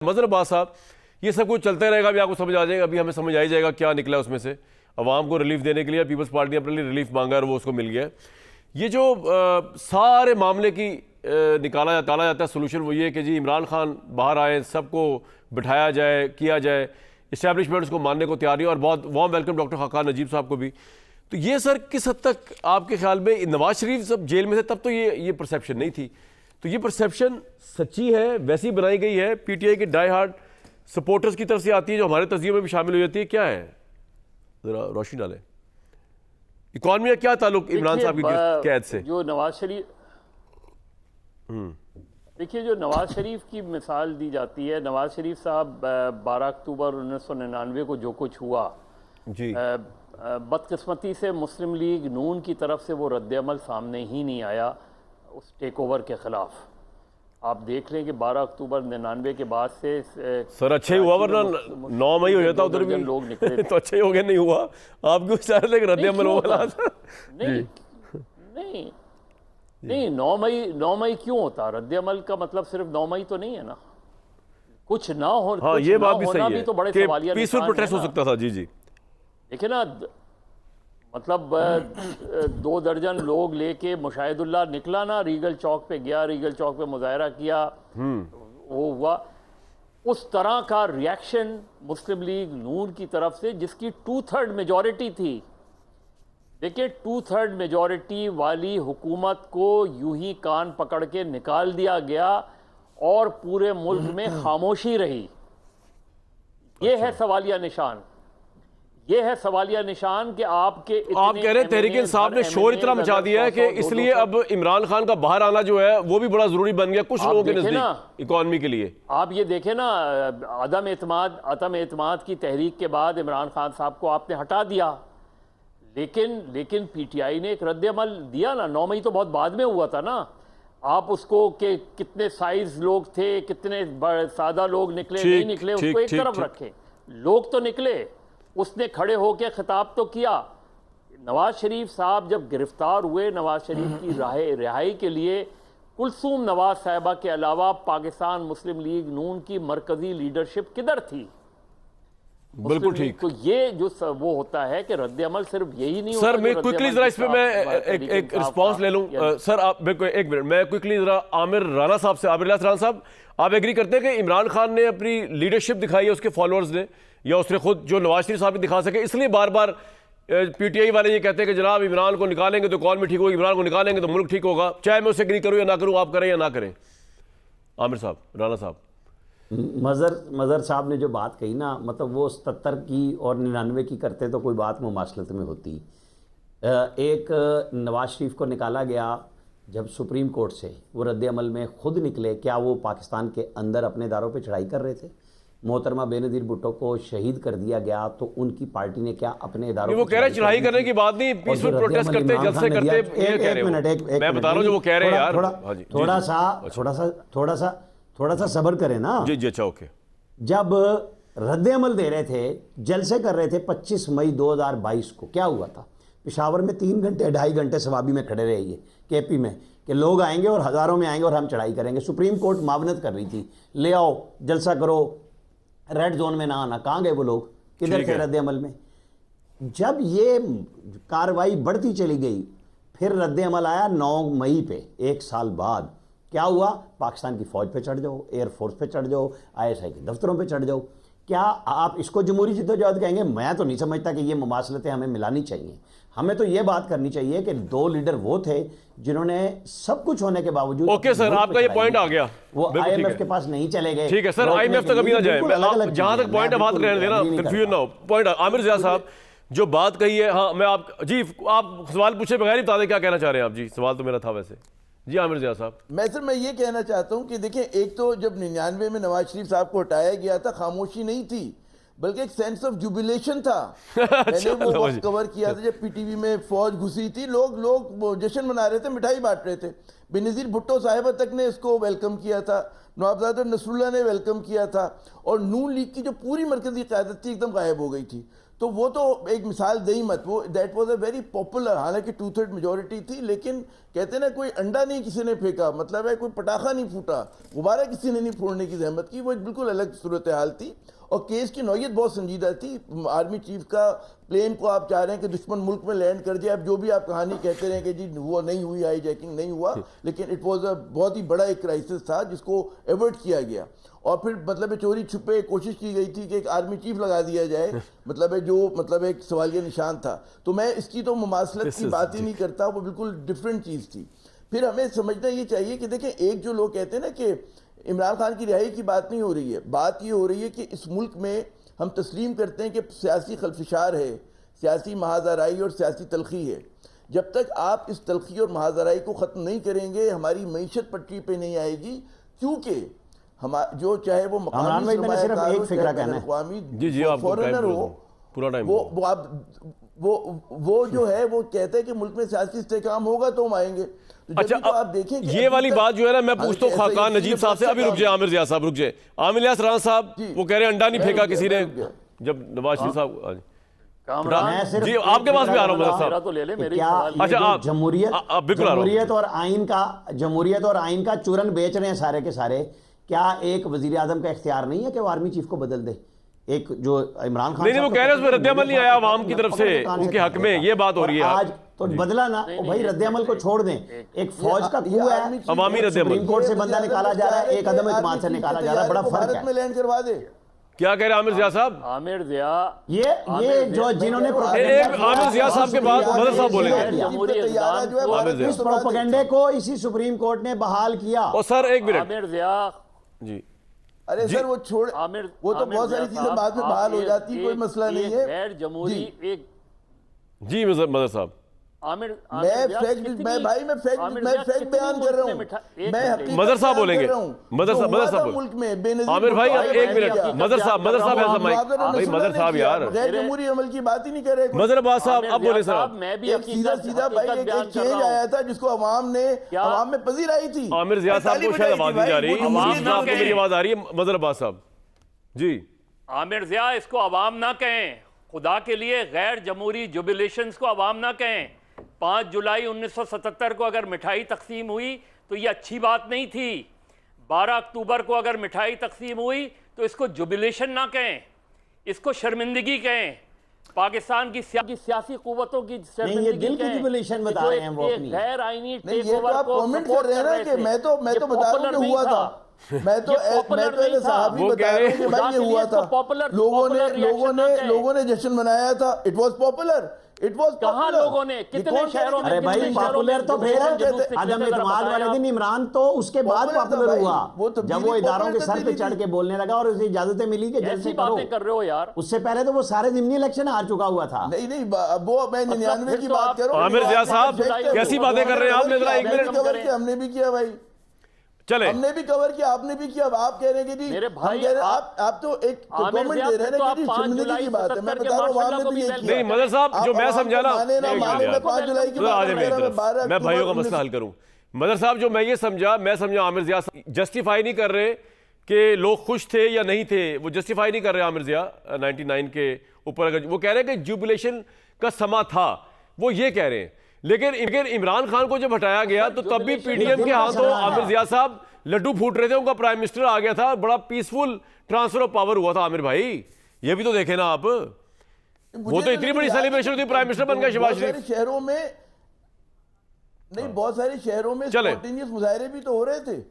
مظہر عباس صاحب، یہ سب کچھ چلتے رہے گا، ابھی آپ کو سمجھ آ جائے گا، ابھی ہمیں سمجھ آ ہی جائے گا کیا نکلا اس میں سے. عوام کو ریلیف دینے کے لیے پیپلز پارٹی نے اپنے لیے ریلیف مانگا اور وہ اس کو مل گیا. یہ جو سارے معاملے کی نکالا جاتا ہے سولوشن، وہ یہ کہ جی عمران خان باہر آئے، سب کو بٹھایا جائے، کیا جائے، اسٹیبلشمنٹ اس کو ماننے کو تیار نہیں، اور بہت وارم ویلکم ڈاکٹر خاقان نجیب صاحب کو بھی. تو یہ سر کس حد تک آپ کے خیال میں، نواز شریف جب جیل میں تھے تب تو یہ پرسیپشن نہیں تھی، تو یہ پرسیپشن سچی ہے، ویسی بنائی گئی ہے، پی ٹی آئی کے ڈائی ہارڈ سپورٹرز کی طرف سے آتی ہے جو ہمارے تجزیے میں بھی شامل ہو جاتی ہے، کیا ہے؟ ذرا روشنی ڈالیں. اکانومی کا کیا تعلق عمران صاحب کی قید سے؟ جو نواز شریف دیکھیے، جو نواز شریف کی مثال دی جاتی ہے، نواز شریف صاحب 12 اکتوبر 1999 کو جو کچھ ہوا، جی بدقسمتی سے مسلم لیگ نون کی طرف سے وہ رد عمل سامنے ہی نہیں آیا اس ٹیک اوور کے خلاف. آپ دیکھ لیں کہ 12 اکتوبر 99 کے بعد سے سر اچھا ہی ہوا، ورنہ 9 مئی ہو جاتا ادھر بھی لوگ نکلے تو اچھا ہی ہو گیا. نہیں ہوا، آپ کیوں چاہ رہے تھے کہ رد عمل ہوگا؟ نہیں 9 مئی کیوں ہوتا؟ رد عمل کا مطلب صرف 9 مئی تو نہیں ہے نا. کچھ نہ ہونا، ہاں یہ بات بھی ہونا صحیح بھی تو بڑے ہے سوالیہ کہ پیسفل پروٹیسٹ ہو سکتا تھا. جی جی دیکھیں نا، مطلب 2 درجن لوگ لے کے مشاہد اللہ نکلا نا، ریگل چوک پہ گیا، ریگل چوک پہ مظاہرہ کیا، وہ ہوا. اس طرح کا ریاکشن مسلم لیگ نون کی طرف سے، جس کی 2/3 میجورٹی تھی. دیکھیں 2/3 میجورٹی والی حکومت کو یوں ہی کان پکڑ کے نکال دیا گیا اور پورے ملک میں خاموشی رہی. یہ ہے سوالیہ نشان، یہ ہے سوالیہ نشان کہ آپ کے آپ کہہ رہے ہیں تحریک انصاف نے شور اتنا مچا دیا ہے کہ اس لیے اب عمران خان کا باہر آنا جو ہے وہ بھی بڑا ضروری بن گیا کچھ لوگوں کے نزدیک اکانومی کے لیے. آپ یہ دیکھیں نا، عدم اعتماد کی تحریک کے بعد عمران خان صاحب کو آپ نے ہٹا دیا، لیکن پی ٹی آئی نے ایک رد عمل دیا نا. 9 مئی تو بہت بعد میں ہوا تھا نا. آپ اس کو کہ کتنے سائز لوگ تھے، کتنے سادہ لوگ نکلے نہیں نکلے، اس کو ایک طرف رکھیں. لوگ تو نکلے، اس نے کھڑے ہو کے خطاب تو کیا. نواز شریف صاحب جب گرفتار ہوئے، نواز شریف کی رہائی کے لیے کلثوم نواز صاحبہ کے علاوہ پاکستان مسلم لیگ نون کی مرکزی لیڈرشپ کدھر تھی؟ بالکل ٹھیک. تو یہ جو وہ ہوتا ہے کہ رد عمل صرف یہی نہیں ہوتا. سر میں کوئکلی ذرا اس پہ میں ایک رسپانس لے لوں. سر آپ بالکل ایک منٹ، میں کوئکلی ذرا عامر رانا صاحب سے، عامر اللہ رانا صاحب، آپ ایگری کرتے ہیں کہ عمران خان نے اپنی لیڈرشپ دکھائی ہے اس کے فالوورز نے، یا اس نے خود جو نواز شریف صاحب نے دکھا سکے، اس لیے بار بار پی ٹی آئی والے یہ کہتے ہیں کہ جناب عمران کو نکالیں گے تو اکانومی ٹھیک ہوگی، عمران کو نکالیں گے تو ملک ٹھیک ہوگا، چاہے میں اسے ایگری کروں یا نہ کروں، آپ کریں یا نہ کریں؟ عامر صاحب، رانا صاحب. مظہر صاحب نے جو بات کہی نا، مطلب وہ 77 کی اور 99 کی کرتے تو کوئی بات مماثلت میں ہوتی. ایک نواز شریف کو نکالا گیا جب سپریم کورٹ سے، وہ رد عمل میں خود نکلے. کیا وہ پاکستان کے اندر اپنے اداروں پہ چڑھائی کر رہے تھے؟ محترمہ بے نظیر بھٹو کو شہید کر دیا گیا تو ان کی پارٹی نے کیا اپنے اداروں وہ کہہ رہے ہیں چڑھائی کرنے کی بات نہیں، پیسفل پروٹیسٹ کرتے جلسے کرتے، یہ کہہ رہے ہو. میں بتا رہا ہوں جو وہ کہہ رہے ہیں یار. تھوڑا سا صبر کریں نا. جی اچھا اوکے. جب رد عمل دے رہے تھے، جلسے کر رہے تھے 25 مئی 2022 کو، کیا ہوا تھا؟ پشاور میں 3 گھنٹے 2.5 گھنٹے سوابی میں کھڑے رہے، کے پی میں، کہ لوگ آئیں گے اور ہزاروں میں آئیں گے اور ہم چڑھائی کریں گے. سپریم کورٹ معاونت کر رہی تھی، لے آؤ جلسہ کرو، ریڈ زون میں نہ آنا. کہاں گئے وہ لوگ؟ کدھر تھے رد عمل میں؟ جب یہ کاروائی بڑھتی چلی گئی، پھر رد عمل آیا 9 مئی پہ، 1 سال بعد. کیا ہوا؟ پاکستان کی فوج پہ چڑھ جاؤ، ایئر فورس پہ چڑھ جاؤ، آئی ایس آئی کے دفتروں پہ چڑھ جاؤ. کیا آپ اس کو جمہوری جدوجہد کہیں گے؟ میں تو نہیں سمجھتا کہ یہ مماثلتیں ہمیں ملانی چاہیے. ہمیں تو یہ بات کرنی چاہیے کہ 2 لیڈر وہ تھے جنہوں نے سب کچھ ہونے کے باوجود، اوکے سر آپ کا یہ پوائنٹ آ گیا، وہ آئی ایم ایف کے پاس نہیں چلے گئے. ٹھیک ہے سر، آئی ایم ایف تک ابھی نہ جائیں، جہاں تک پوائنٹ بات رہنے دینا، کنفیوژن نہ ہو. پوائنٹ عامر ضیاء صاحب جو بات کہی ہے، ہاں میں آپ جی آپ سوال پوچھے بغیر ہی بتا دیں کیا کہنا چاہ رہے ہیں آپ. جی سوال تو میرا تھا ویسے. جی عامر ضیاء صاحب. میں یہ کہنا چاہتا ہوں کہ دیکھیں، ایک تو جب 99 میں نواز شریف صاحب کو ہٹایا گیا تھا، خاموشی نہیں تھی بلکہ ایک سینس آف جوبیلیشن تھا. میں نے وہ وقت کور کیا تھا جب پی ٹی وی میں فوج گھسی تھی، لوگ جشن منا رہے تھے، مٹھائی بانٹ رہے تھے. بینظیر بھٹو صاحبہ تک نے اس کو ویلکم کیا تھا, نوابزادہ نصراللہ نے ویلکم کیا تھا, اور نون لیگ کی جو پوری مرکزی قیادت تھی ایک دم غائب ہو گئی تھی. تو وہ تو ایک مثال دہی مت, وہ that was a very popular, حالانکہ 2/3 میجورٹی تھی, لیکن کہتے ہیں نا کوئی انڈا نہیں کسی نے پھینکا, مطلب ہے کوئی پٹاخہ نہیں پھوٹا, غبارہ کسی نے نہیں پھوڑنے کی زحمت کی, وہ ایک بالکل الگ صورتحال تھی. اور کیس کی نوعیت بہت سنجیدہ تھی. آرمی چیف کا پلین کو آپ چاہ رہے ہیں کہ دشمن ملک میں لینڈ کر جائے, اب جو بھی آپ کہانی کہتے رہیں کہ جی وہ نہیں ہوئی, ہائی جیکنگ نہیں ہوا, لیکن اٹ واز اے بہت ہی بڑا ایک کرائسس تھا جس کو ایورٹ کیا گیا. اور پھر مطلب چوری چھپے کوشش کی گئی تھی کہ ایک آرمی چیف لگا دیا جائے, مطلب جو مطلب ایک سوالیہ نشان تھا. تو میں اس کی تو مماثلت کی بات ہی نہیں کرتا, وہ بالکل ڈفرینٹ چیز تھی. پھر ہمیں سمجھنا یہ چاہیے کہ دیکھیں, ایک جو لوگ کہتے ہیں نا کہ عمران خان کی رہائی کی بات نہیں ہو رہی ہے, بات یہ ہو رہی ہے کہ اس ملک میں ہم تسلیم کرتے ہیں کہ سیاسی خلفشار ہے, سیاسی محاذ-آرائی اور سیاسی تلخی ہے. جب تک آپ اس تلخی اور محاذ-آرائی کو ختم نہیں کریں گے, ہماری معیشت پٹری پہ نہیں آئے گی, کیونکہ جو چاہے وہ مقامی سرمایہ کار ہو, چاہے بین الاقوامی فورنر ہو, وہ جو ہے وہ کہتا ہے کہ ملک میں سیاسی استحکام ہوگا تو ہم آئیں گے. اچھا آپ دیکھیں یہ والی بات جو ہے نا, میں پوچھتا ہوں خاقان نجیب صاحب سے, ابھی رک جائے عامر ضیاء صاحب, رک جائے. عامر الیاس رانا صاحب وہ کہہ رہے ہیں انڈا نہیں پھینکا کسی نے, جب نواز شریف صاحب جی آپ کے پاس بھی آ رہا ہوں مدر صاحب. اچھا جمہوریت اور آئین کا چورن بیچ رہے ہیں سارے کے سارے, کیا ایک وزیر اعظم کا اختیار نہیں ہے کہ وہ آرمی چیف کو بدل دے؟ ایک جو عمران خان نہیں وہ کہہ رہے ہیں اس میں رد عمل نہیں آیا عوام کی طرف سے ان کے حق میں, یہ بات ہو رہی ہے آج تو بدلا نا بھائی, رد عمل کو چھوڑ دیں. ایک فوج کا کو ہے, عوامی رد عمل, سپریم کورٹ سے بندہ نکالا جا رہا ہے, ایک عدم اعتماد سے نکالا جا رہا ہے, بڑا فرق ہے. میں لینڈ کروا دے. کیا کہہ رہے ہیں عامر ضیاء صاحب؟ عامر ضیاء یہ جو جنہوں نے عامر ضیاء صاحب کے بعد مدر صاحب بولیں گے. اس پروپیگنڈے کو اسی سپریم کورٹ نے بحال کیا. اور سر ایک منٹ, عامر ضیاء جی ارے سر وہ چھوڑ, وہ تو بہت ساری چیزیں بعد میں بحال ہو جاتی, کوئی مسئلہ نہیں ہے. غیر جمہوری ایک جی مدر صاحب, عامر فیکٹ بیان کر رہا ہوں. مدر صاحب بولیں گے, مدر صاحب ملک میں عامر بھائی ایک منٹ, مدر صاحب بھائی مدر صاحب یار غیر جمہوری عمل کی بات ہی نہیں کر رہے. مدر عباس صاحب اب بولیں سر. میں بھی سیدھا بھائی ایک چینج آیا تھا جس کو عوام میں پذیر آئی تھی. عامر ضیاء صاحب کو شاید آواز نہیں جا رہی, آپ کو میری آواز آ رہی ہے مدر عباس صاحب جی. عامر ضیاء اس کو عوام نہ کہیں, خدا کے لیے غیر جمہوری جوبلیشنز کو عوام نہ کہیں. 5 جولائی 1977 کو اگر مٹھائی تقسیم ہوئی تو یہ اچھی بات نہیں تھی. 12 اکتوبر کو اگر مٹھائی تقسیم ہوئی تو اس کو جوبلیشن نہ کہیں, اس کو شرمندگی کہیں. پاکستان کی سیاسی قوتوں کی شرمندگی کہیں, غیر آئینی ٹیک اوور کو سپورٹ کر رہے تھے. میں تو بتا رہا ہوں کہ ہوا تھا, میں تو صحابی بتا رہا ہوں کہ بھائی یہ ہوا تھا. لوگوں نے جشن منایا تھا, اٹ واز پاپولر. کہاں لوگوں نے, کتنے شہروں میں, ارے بھائی پاپولر تو پھر عدم اعتماد والے دن عمران تو اس کے بعد پاپولر ہوا جب وہ اداروں کے سر پہ چڑھ کے بولنے لگا اور اسے اجازتیں ملی کہ جلسے کرو. باتیں کر رہے ہو یار, اس سے پہلے تو وہ سارے ضمنی الیکشن ہار چکا ہوا تھا. نہیں وہ میں 99 کی بات کر رہا ہوں. عامر ضیاء صاحب کیسی باتیں کر رہے ہیں آپ, ذرا ایک منٹ. ہم نے بھی کیا بھائی, چلے ہم نے بھی کور کیا, آپ نے بھی کیا. آپ کہہ رہے ہیں کہ جی میرے بھائی آپ تو ایک کامنٹ دے رہے ہیں کہ شرمندگی کی بات ہے. میں بتا رہا ہوں عوام نے بھی یہ کیا. نہیں مدر صاحب جو میں سمجھا نا, 5 جولائی کی بات, میں بھائیوں کا مسئلہ حل کروں. مدر صاحب جو میں سمجھا عامر ضیاء جسٹیفائی نہیں کر رہے کہ لوگ خوش تھے یا نہیں تھے, وہ جسٹیفائی نہیں کر رہے عامر ضیاء 99 کے اوپر. اگر وہ کہہ رہے ہیں کہ جوبلیشن کا سما تھا, وہ یہ کہہ رہے ہیں. لیکن عمران خان کو جب ہٹایا گیا تو تب بھی پی ڈی ایم کے ہاتھوں عامر ضیاء صاحب لڈو پھوٹ رہے تھے, ان کا پرائم منسٹر آ گیا تھا, بڑا پیسفل ٹرانسفر آف پاور ہوا تھا. عامر بھائی یہ بھی تو دیکھیں نا آپ, وہ تو اتنی بڑی سیلیبریشن ہوتی, پرائم منسٹر بن گیا شہباز شریف. شہروں میں نہیں, بہت سارے شہروں میں سپونٹینیس مظاہرے بھی تو ہو رہے تھے.